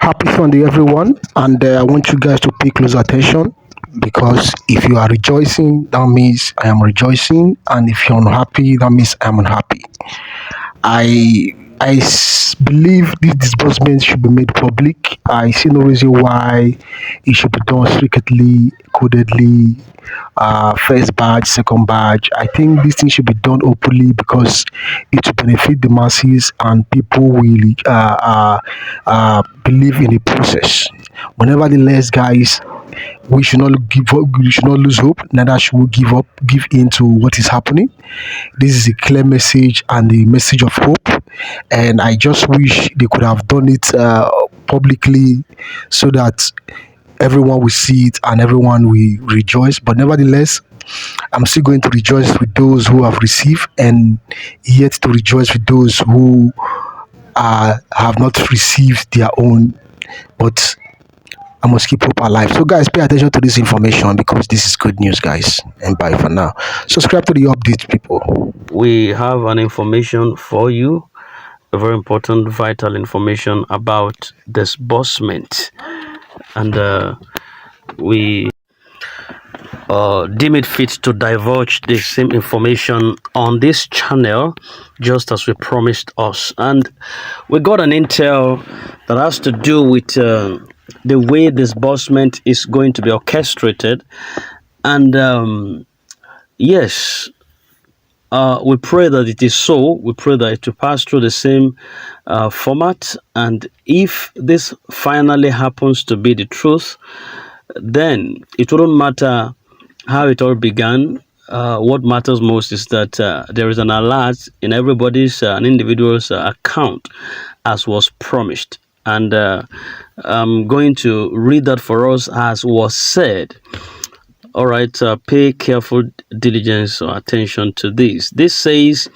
Happy Sunday, everyone. And I want you guys to pay close attention because if you are rejoicing, that means I am rejoicing. And if you're unhappy, that means I'm unhappy. I believe this disbursement should be made public. I see no reason why it should be done strictly, codedly, first badge, second badge. I think this thing should be done openly because it will benefit the masses and people will believe in the process. But nevertheless, guys, we should not give up, we should not lose hope, neither should we give in to what is happening. This is a clear message and a message of hope, and I just wish they could have done it publicly so that everyone will see it and everyone will rejoice. But nevertheless, I'm still going to rejoice with those who have received, and yet to rejoice with those who have not received their own. But I must keep hope alive. So, guys, pay attention to this information because this is good news, guys. And bye for now. Subscribe to the updates, people. We have an information for you, a very important, vital information about disbursement, and we deem it fit to divulge the same information on this channel, just as we promised us. And we got an intel that has to do with the way disbursement is going to be orchestrated. And yes, we pray that it is so. We pray that it will pass through the same format. And if this finally happens to be the truth, then it wouldn't matter how it all began. What matters most is that there is an alert in everybody's, an individual's account, as was promised. And I'm going to read that for us as was said. All right, pay careful diligence or attention to this. This says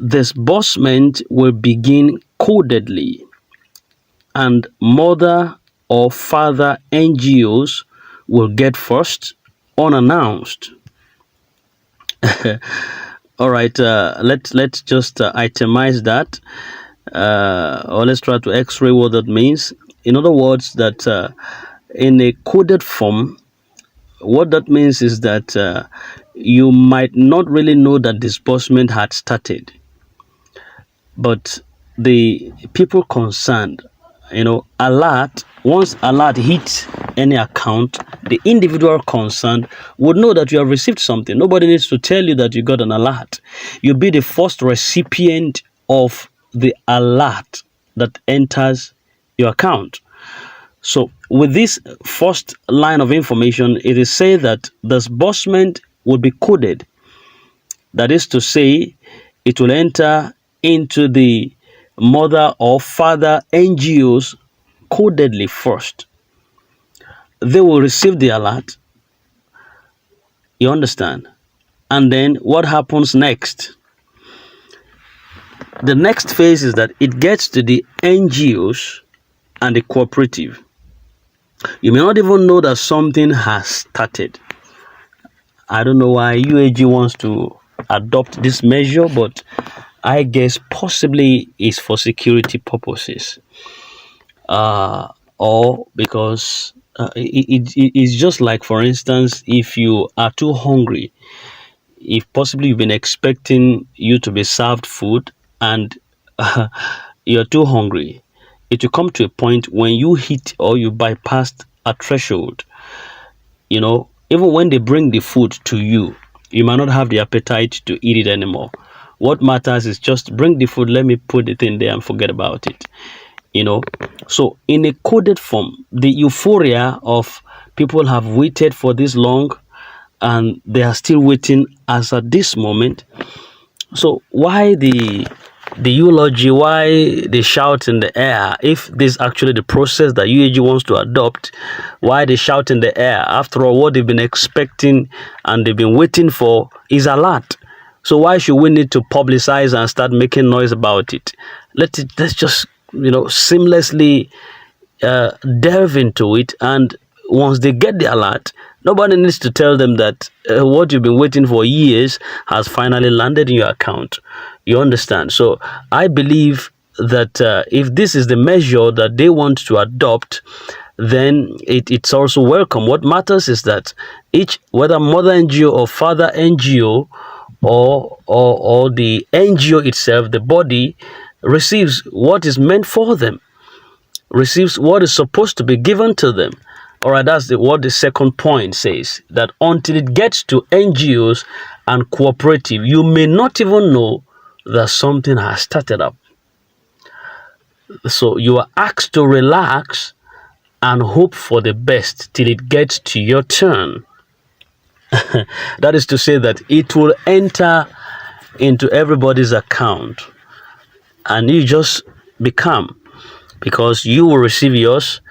disbursement will begin codedly, and mother or father NGOs will get first, unannounced. All right, let's just itemize that, or let's try to x-ray what that means. In other words, that in a coded form, what that means is that you might not really know that disbursement had started, but the people concerned, alert, once alert hits any account, the individual concerned would know that you have received something. Nobody needs to tell you that you got an alert. You'll be the first recipient of the alert that enters your account. So with this first line of information, it is said that disbursement will be coded. That is to say, it will enter into the mother or father NGOs codedly first. They will receive the alert. You understand? And then what happens next? The next phase is that it gets to the NGOs and the cooperative. You may not even know that something has started. I don't know why UAG wants to adopt this measure, but I guess possibly it's for security purposes, or because it's just like, for instance, if you are too hungry, if possibly you've been expecting you to be served food and you're too hungry, it will come to a point when you hit or you bypass a threshold. Even when they bring the food to you, you might not have the appetite to eat it anymore. What matters is just bring the food, let me put it in there and forget about it. So in a coded form, the euphoria of people have waited for this long and they are still waiting as at this moment. So why the eulogy, why they shout in the air? If this is actually the process that UAG wants to adopt, why they shout in the air? After all, what they've been expecting and they've been waiting for is alert. So why should we need to publicize and start making noise about it? Let's just seamlessly delve into it, and once they get the alert, nobody needs to tell them that what you've been waiting for years has finally landed in your account. You understand? So I believe that if this is the measure that they want to adopt, then it's also welcome. What matters is that each, whether mother NGO or father NGO, or the NGO itself, the body, receives what is meant for them, receives what is supposed to be given to them. All right, that's what the second point says, that until it gets to NGOs and cooperative, you may not even know that something has started up. So you are asked to relax and hope for the best till it gets to your turn. That is to say that it will enter into everybody's account, and you just be calm, because you will receive yours,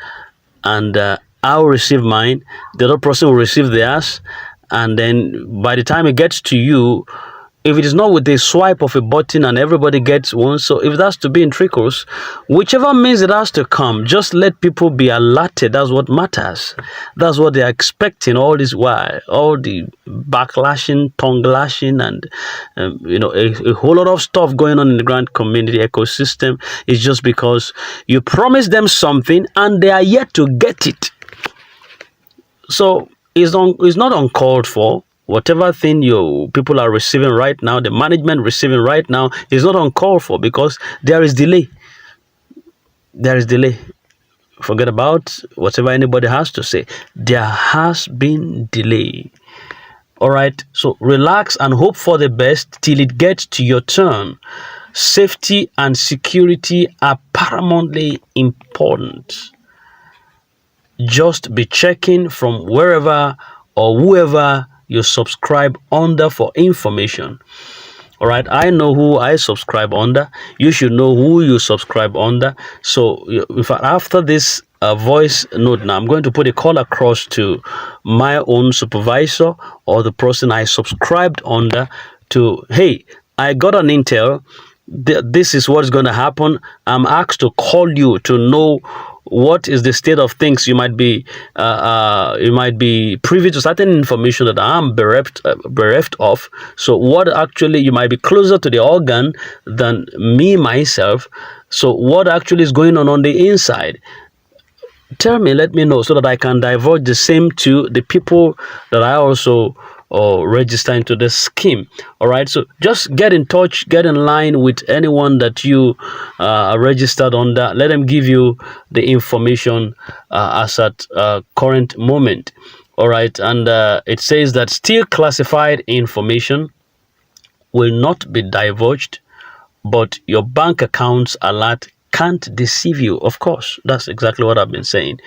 and I will receive mine. The other person will receive theirs, and then by the time it gets to you, if it is not with a swipe of a button and everybody gets one, so if that's to be in trickles, whichever means it has to come, just let people be alerted. That's what matters. That's what they're expecting all this while. All the backlashing, tongue lashing, and a whole lot of stuff going on in the grand community ecosystem is just because you promised them something and they are yet to get it. So it's not uncalled for. Whatever thing you people are receiving right now, the management receiving right now, is not uncalled for, because there is delay. There is delay. Forget about whatever anybody has to say. There has been delay. All right. So relax and hope for the best till it gets to your turn. Safety and security are paramountly important. Just be checking from wherever or whoever you subscribe under for information. All right, I know who I subscribe under. You should know who you subscribe under. So in fact, after this voice note, now I'm going to put a call across to my own supervisor or the person I subscribed under to, hey, I got an intel. This is what's going to happen. I'm asked to call you to know what is the state of things. You might be privy to certain information that I'm bereft of. So what actually, you might be closer to the organ than me myself. So what actually is going on the inside? Tell me, let me know, so that I can divulge the same to the people that I also register into the scheme. All right, so just get in touch, get in line with anyone that you are registered under. Let them give you the information as at current moment. All right, and it says that still classified information will not be divulged, but your bank accounts alert can't deceive you. Of course, that's exactly what I've been saying.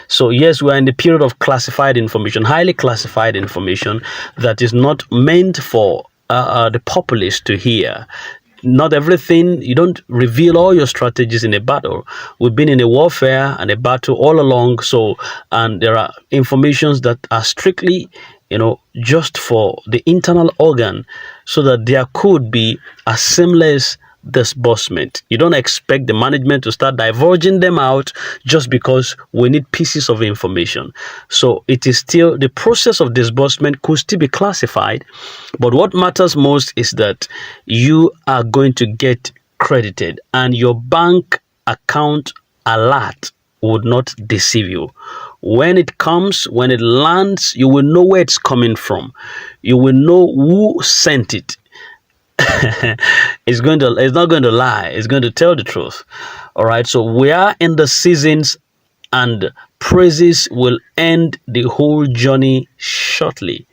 So yes, we're in the period of classified information, highly classified information that is not meant for the populace to hear. Not everything, you don't reveal all your strategies in a battle. We've been in a warfare and a battle all along. So, and there are informations that are strictly, just for the internal organ, so that there could be a seamless disbursement. You don't expect the management to start divulging them out just because we need pieces of information. So it is still, the process of disbursement could still be classified, but what matters most is that you are going to get credited, and your bank account alert would not deceive you. When it comes, when it lands, you will know where it's coming from. You will know who sent it. It's not going to lie. It's going to tell the truth. All right. So we are in the seasons, and praises will end the whole journey shortly.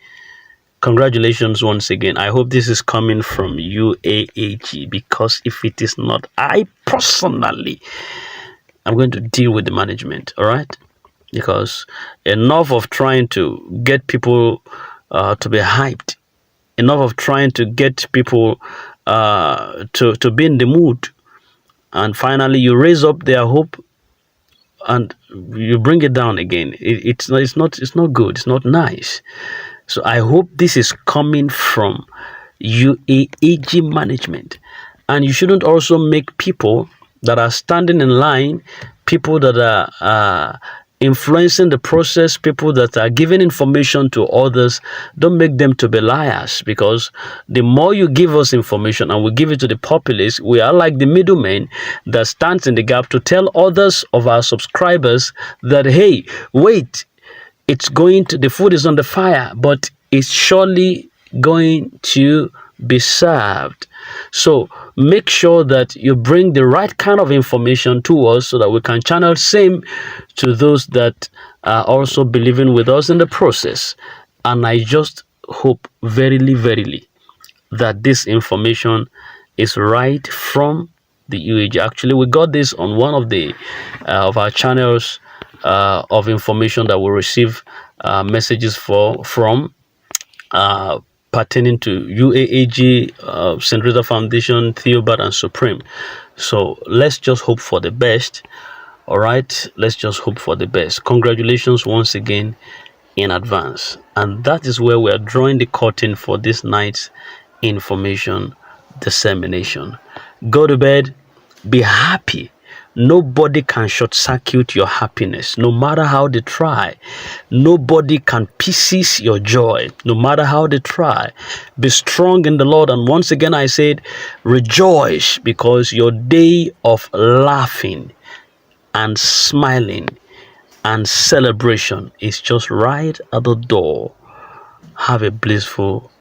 Congratulations once again. I hope this is coming from UAAG, because if it is not, I personally, I'm going to deal with the management. All right. Because enough of trying to get people to be hyped. Enough of trying to get people to be in the mood, and finally you raise up their hope and you bring it down again. It's not good. It's not nice. So I hope this is coming from UAAG management, and you shouldn't also make people that are standing in line, people that are influencing the process, people that are giving information to others, don't make them to be liars, because the more you give us information and we give it to the populace, we are like the middleman that stands in the gap to tell others of our subscribers that, hey, wait, the food is on the fire, but it's surely going to be served. So make sure that you bring the right kind of information to us so that we can channel same to those that are also believing with us in the process. And I just hope verily, verily that this information is right from the UAG. Actually, we got this on one of the of our channels of information that we receive messages from uh, pertaining to UAAG, St. Rita Foundation, Theobarth, and Supreme. So let's just hope for the best. All right, let's just hope for the best. Congratulations once again in advance. And that is where we are drawing the curtain for this night's information dissemination. Go to bed, be happy. Nobody can short circuit your happiness, no matter how they try. Nobody can pieces your joy, no matter how they try. Be strong in the Lord. And once again, I said, rejoice, because your day of laughing and smiling and celebration is just right at the door. Have a blissful